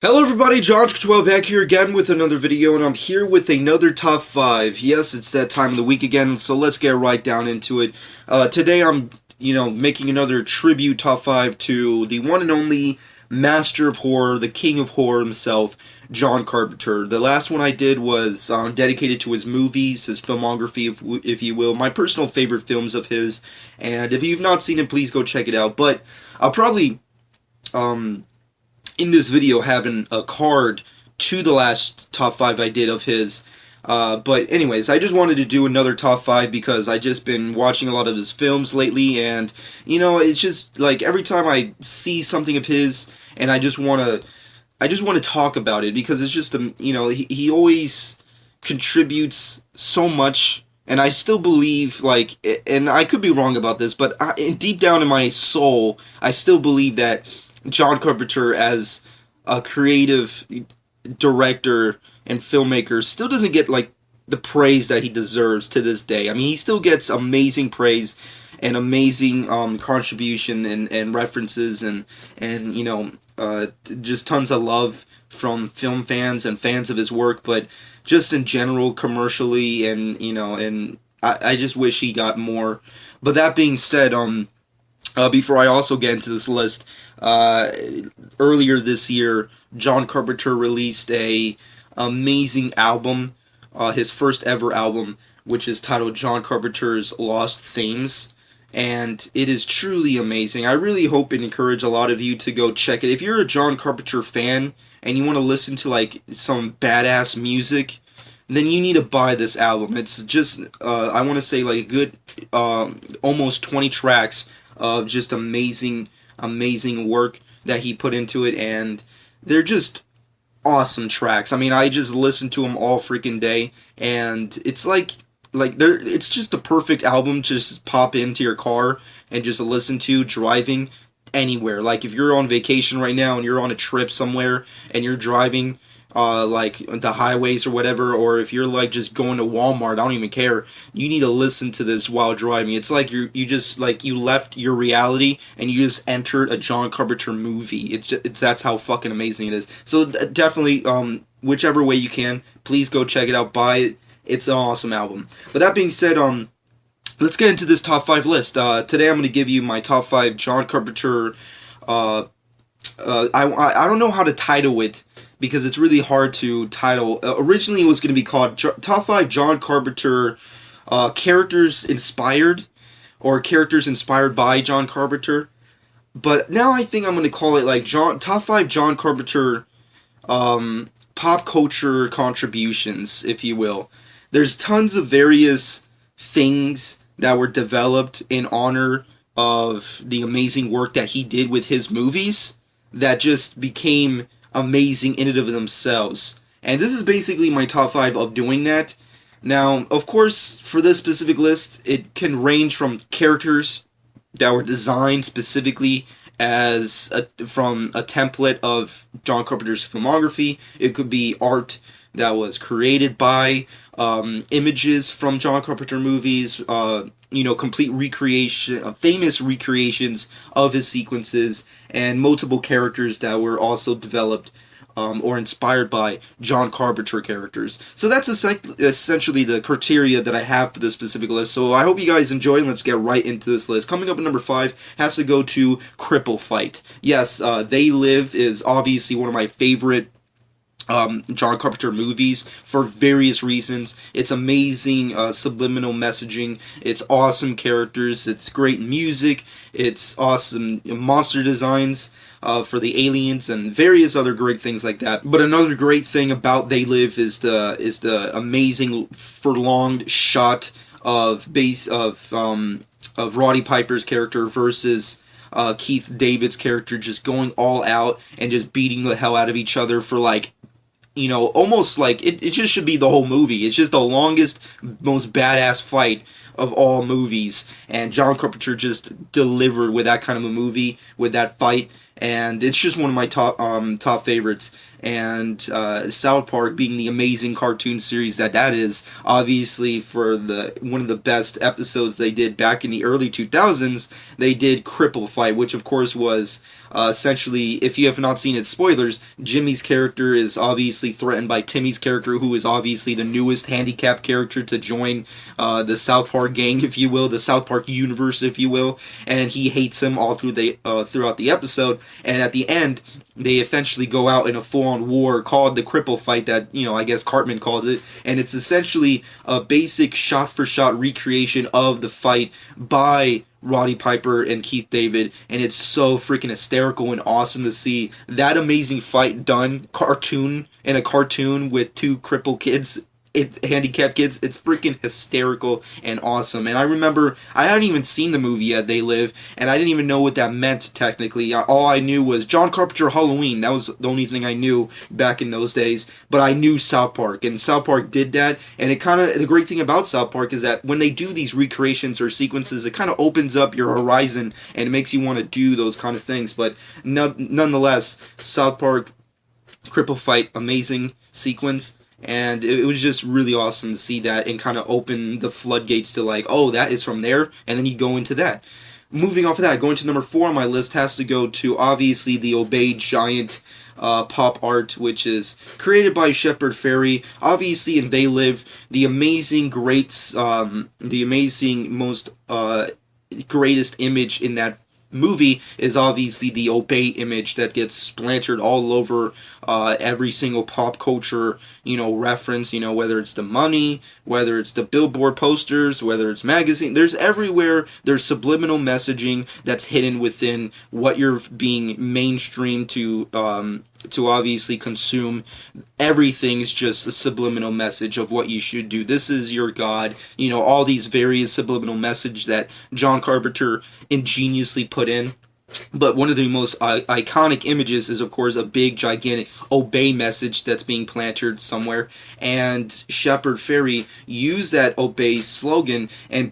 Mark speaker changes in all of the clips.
Speaker 1: Hello everybody, John Carpenter back here again with another video, and I'm here with another top 5. Yes, it's that time of the week again, so let's get right down into it. Today I'm, making another tribute top 5 to the one and only master of horror, the king of horror himself, John Carpenter. The last one I did was dedicated to his movies, his filmography, if you will, my personal favorite films of his, and if you've not seen it, please go check it out. But I'll probably, in this video having a card to the last top 5 I did of his. But anyways, I just wanted to do another top 5 because I just been watching a lot of his films lately, and it's just like every time I see something of his, and I just want to talk about it because it's just he always contributes so much. And I still believe, and I could be wrong about this, but deep down in my soul, I still believe that John Carpenter, as a creative director and filmmaker, still doesn't get the praise that he deserves to this day. I mean, he still gets amazing praise and amazing contribution and references and just tons of love from film fans and fans of his work, but just in general, commercially, and I just wish he got more. But that being said, before I also get into this list, earlier this year, John Carpenter released a amazing album, his first ever album, which is titled John Carpenter's Lost Themes, and it is truly amazing. I really hope and encourage a lot of you to go check it. If you're a John Carpenter fan and you want to listen to some badass music, then you need to buy this album. It's just, I want to say a good almost 20 tracks of just amazing work that he put into it, and they're just awesome tracks. I mean, I just listen to them all freaking day, and it's it's just a perfect album to just pop into your car and just listen to driving anywhere. Like if you're on vacation right now and you're on a trip somewhere and you're driving the highways or whatever, or if you're just going to Walmart, I don't even care, you need to listen to this while driving. It's like you just you left your reality and you just entered a John Carpenter movie. It's that's how fucking amazing it is. So definitely, whichever way you can, please go check it out, buy it. It's an awesome album. But that being said, let's get into this top 5 list. Today I'm going to give you my top 5 John Carpenter. I don't know how to title it, because it's really hard to title. Originally it was going to be called Top 5 John Carpenter Characters Inspired, or Characters Inspired by John Carpenter. But now I think I'm going to call it Top 5 John Carpenter Pop Culture Contributions, if you will. There's tons of various things that were developed in honor of the amazing work that he did with his movies that just became amazing in and of themselves. And this is basically my top 5 of doing that. Now, of course, for this specific list, it can range from characters that were designed specifically from a template of John Carpenter's filmography. It could be art that was created by images from John Carpenter movies, complete recreation, famous recreations of his sequences, and multiple characters that were also developed or inspired by John Carpenter characters. So that's essentially the criteria that I have for this specific list. So I hope you guys enjoy, and let's get right into this list. Coming up at number 5 has to go to Cripple Fight. Yes, They Live is obviously one of my favorite John Carpenter movies for various reasons. It's amazing subliminal messaging, it's awesome characters, it's great music, it's awesome monster designs for the aliens, and various other great things like that. But another great thing about They Live is the amazing prolonged shot of Roddy Piper's character versus Keith David's character, just going all out and just beating the hell out of each other for almost it just should be the whole movie. It's just the longest, most badass fight of all movies, and John Carpenter just delivered with that kind of a movie, with that fight, and it's just one of my top favorites. And South Park being the amazing cartoon series that is, obviously for one of the best episodes they did back in the early 2000s, they did Cripple Fight, which of course was Essentially, if you have not seen it, spoilers, Jimmy's character is obviously threatened by Timmy's character, who is obviously the newest handicapped character to join the South Park gang, if you will, the South Park universe, if you will, and he hates him all throughout the episode, and at the end, they eventually go out in a full-on war called the Cripple Fight that, I guess Cartman calls it, and it's essentially a basic shot-for-shot recreation of the fight by Roddy Piper and Keith David, and it's so freaking hysterical and awesome to see that amazing fight done in a cartoon with two crippled kids, handicapped kids. It's freaking hysterical and awesome. And I remember I hadn't even seen the movie yet, They Live, and I didn't even know what that meant technically. All I knew was John Carpenter Halloween. That was the only thing I knew back in those days. But I knew South Park, and South Park did that. And the great thing about South Park is that when they do these recreations or sequences, it kind of opens up your horizon and it makes you want to do those kind of things. But nonetheless, South Park Cripple Fight, amazing sequence. And it was just really awesome to see that and kind of open the floodgates to like, oh, that is from there, and then you go into that. Moving off of that, going to number 4 on my list has to go to, obviously, the Obey Giant pop art, which is created by Shepard Fairey. Obviously, in They Live, the amazing, most greatest image in that movie is obviously the Obey image that gets splattered all over every single pop culture, reference, whether it's the money, whether it's the billboard posters, whether it's magazine, there's everywhere, there's subliminal messaging that's hidden within what you're being mainstream to obviously consume. Everything's just a subliminal message of what you should do. This is your God. All these various subliminal message that John Carpenter ingeniously put in. But one of the most iconic images is, of course, a big, gigantic Obey message that's being planted somewhere. And Shepard Fairey used that Obey slogan and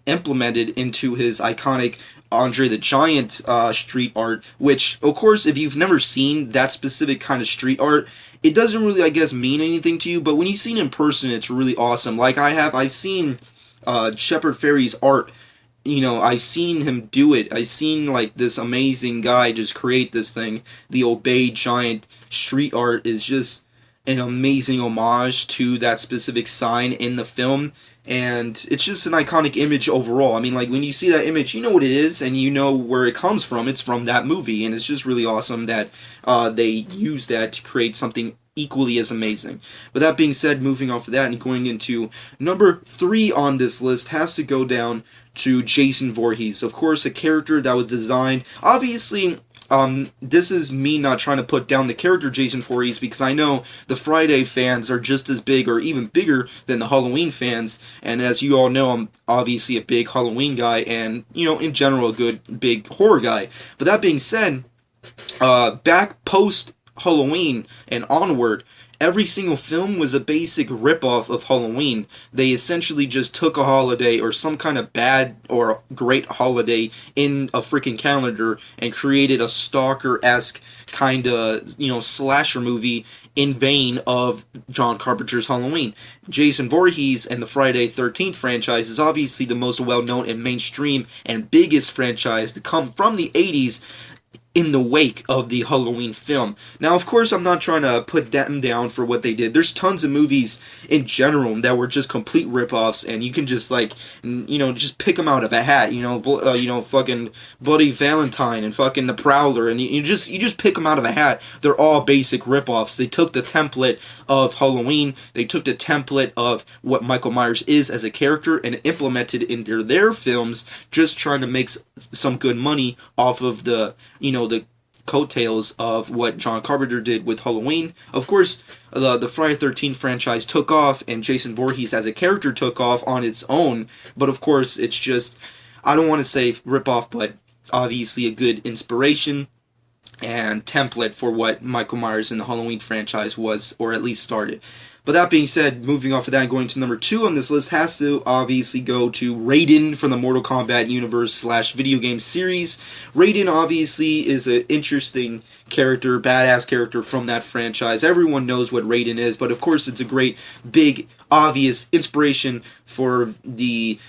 Speaker 1: implemented into his iconic Andre the Giant street art, which, of course, if you've never seen that specific kind of street art, it doesn't really, I guess, mean anything to you, but when you see it in person, it's really awesome. Like I've seen Shepard Fairey's art. I've seen him do it. I've seen, like, this amazing guy just create this thing. The Obey Giant street art is just an amazing homage to that specific sign in the film. And it's just an iconic image overall. I mean, like, when you see that image, you know what it is, and you know where it comes from. It's from that movie, and it's just really awesome that they use that to create something equally as amazing. But that being said, moving off of that and going into number 3 on this list has to go down to Jason Voorhees. Of course, a character that was designed, obviously. This is me not trying to put down the character Jason Voorhees, because I know the Friday fans are just as big or even bigger than the Halloween fans, and as you all know, I'm obviously a big Halloween guy and, in general, a good big horror guy. But that being said, back post Halloween and onward, every single film was a basic ripoff of Halloween. They essentially just took a holiday or some kind of bad or great holiday in a freaking calendar and created a stalker-esque kind of, slasher movie in vein of John Carpenter's Halloween. Jason Voorhees and the Friday 13th franchise is obviously the most well-known and mainstream and biggest franchise to come from the 80s in the wake of the Halloween film. Now, of course, I'm not trying to put them down for what they did. There's tons of movies in general that were just complete ripoffs, and you can just, just pick them out of a hat. Fucking Bloody Valentine and fucking The Prowler, and you just pick them out of a hat. They're all basic ripoffs. They took the template of Halloween, they took the template of what Michael Myers is as a character, and implemented it into their films, just trying to make some good money off of the coattails of what John Carpenter did with Halloween. Of course, the Friday 13th franchise took off, and Jason Voorhees as a character took off on its own, but of course, it's just, I don't want to say ripoff, but obviously a good inspiration and template for what Michael Myers in the Halloween franchise was, or at least started. But that being said, moving off of that and going to number 2 on this list has to obviously go to Raiden from the Mortal Kombat universe / video game series. Raiden obviously is an interesting character, badass character from that franchise. Everyone knows what Raiden is, but of course it's a great, big, obvious inspiration for the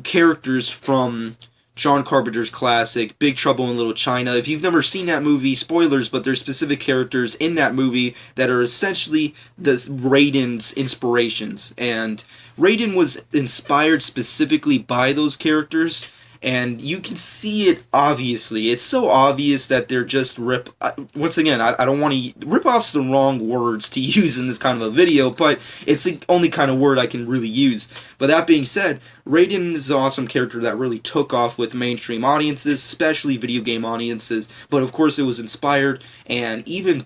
Speaker 1: characters from John Carpenter's classic, Big Trouble in Little China. If you've never seen that movie, spoilers, but there's specific characters in that movie that are essentially the Raiden's inspirations. And Raiden was inspired specifically by those characters, and you can see it obviously. It's so obvious that they're just once again, I don't want to... Rip-off's the wrong words to use in this kind of a video, but it's the only kind of word I can really use. But that being said, Raiden is an awesome character that really took off with mainstream audiences, especially video game audiences. But of course, it was inspired, and even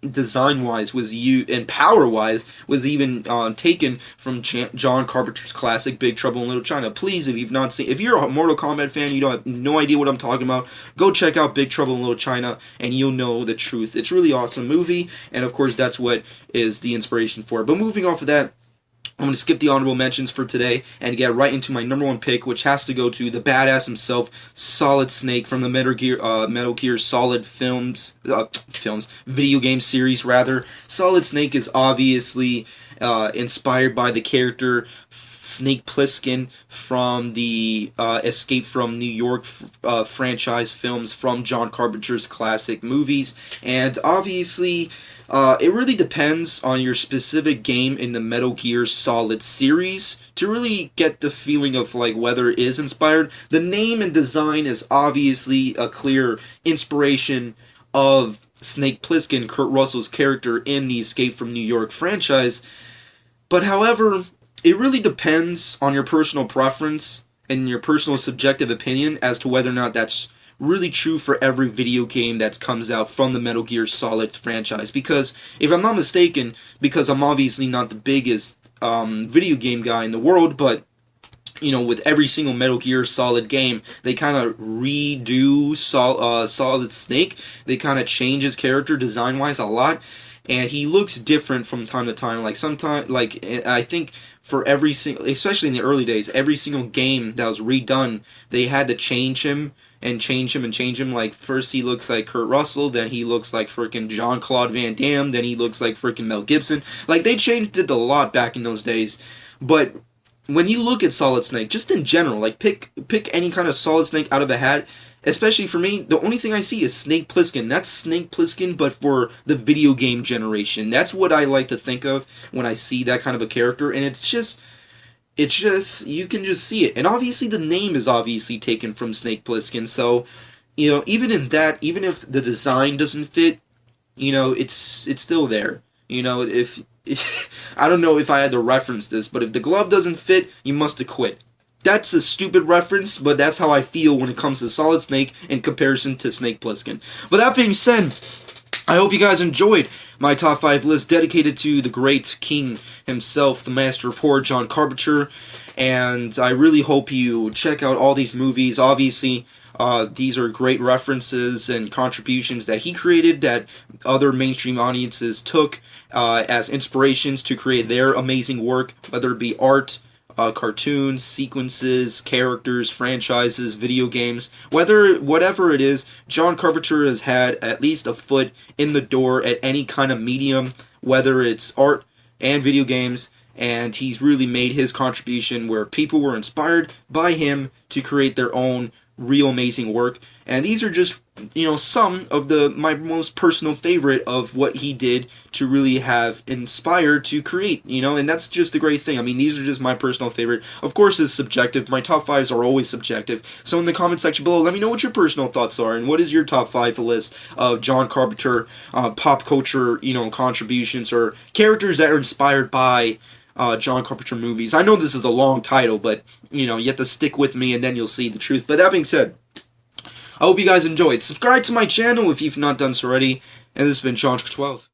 Speaker 1: design-wise and power-wise was even taken from John Carpenter's classic Big Trouble in Little China. Please, if you've not seen, if you're a Mortal Kombat fan, you don't have no idea what I'm talking about, go check out Big Trouble in Little China, and you'll know the truth. It's a really awesome movie, and of course, that's what is the inspiration for it. But moving off of that, I'm going to skip the honorable mentions for today and get right into my number one pick, which has to go to the badass himself, Solid Snake from the Metal Gear Solid video game series rather. Solid Snake is obviously inspired by the character Snake Plissken from the Escape from New York franchise films from John Carpenter's classic movies, and obviously it really depends on your specific game in the Metal Gear Solid series to really get the feeling of like whether it is inspired. The name and design is obviously a clear inspiration of Snake Plissken, Kurt Russell's character in the Escape from New York franchise. But however, it really depends on your personal preference and your personal subjective opinion as to whether or not that's really true for every video game that comes out from the Metal Gear Solid franchise. Because, if I'm not mistaken, because I'm obviously not the biggest video game guy in the world, but, you know, with every single Metal Gear Solid game, they kind of redo Solid Snake. They kind of change his character design-wise a lot, and he looks different from time to time. Like, sometimes, like, I think for every single, especially in the early days, every single game that was redone, they had to change him. Like, first he looks like Kurt Russell, then he looks like frickin' Jean-Claude Van Damme, then he looks like frickin' Mel Gibson. Like, they changed it a lot back in those days. But when you look at Solid Snake, just in general, like, pick any kind of Solid Snake out of a hat, especially for me, the only thing I see is Snake Plissken. That's Snake Plissken, but for the video game generation. That's what I like to think of when I see that kind of a character, and it's just, you can just see it. And obviously the name is obviously taken from Snake Plissken, so, you know, even in that, even if the design doesn't fit, you know, it's still there. You know, if I don't know if I had to reference this, but if the glove doesn't fit, you must have quit. That's a stupid reference, but that's how I feel when it comes to Solid Snake in comparison to Snake Plissken. But that being said, I hope you guys enjoyed my top 5 list dedicated to the great king himself, the master of horror, John Carpenter. And I really hope you check out all these movies. Obviously, these are great references and contributions that he created that other mainstream audiences took as inspirations to create their amazing work, whether it be art, cartoons, sequences, characters, franchises, video games, whatever it is. John Carpenter has had at least a foot in the door at any kind of medium, whether it's art and video games, and he's really made his contribution where people were inspired by him to create their own real amazing work. And these are just, you know, some of my most personal favorite of what he did to really have inspired to create, you know, and that's just the great thing. I mean, these are just my personal favorite. Of course, it's subjective. My top 5s are always subjective. So in the comment section below, let me know what your personal thoughts are, and what is your top 5 list of John Carpenter pop culture, you know, contributions or characters that are inspired by John Carpenter movies. I know this is a long title, but, you know, you have to stick with me and then you'll see the truth. But that being said, I hope you guys enjoyed. Subscribe to my channel if you've not done so already. And this has been John 12.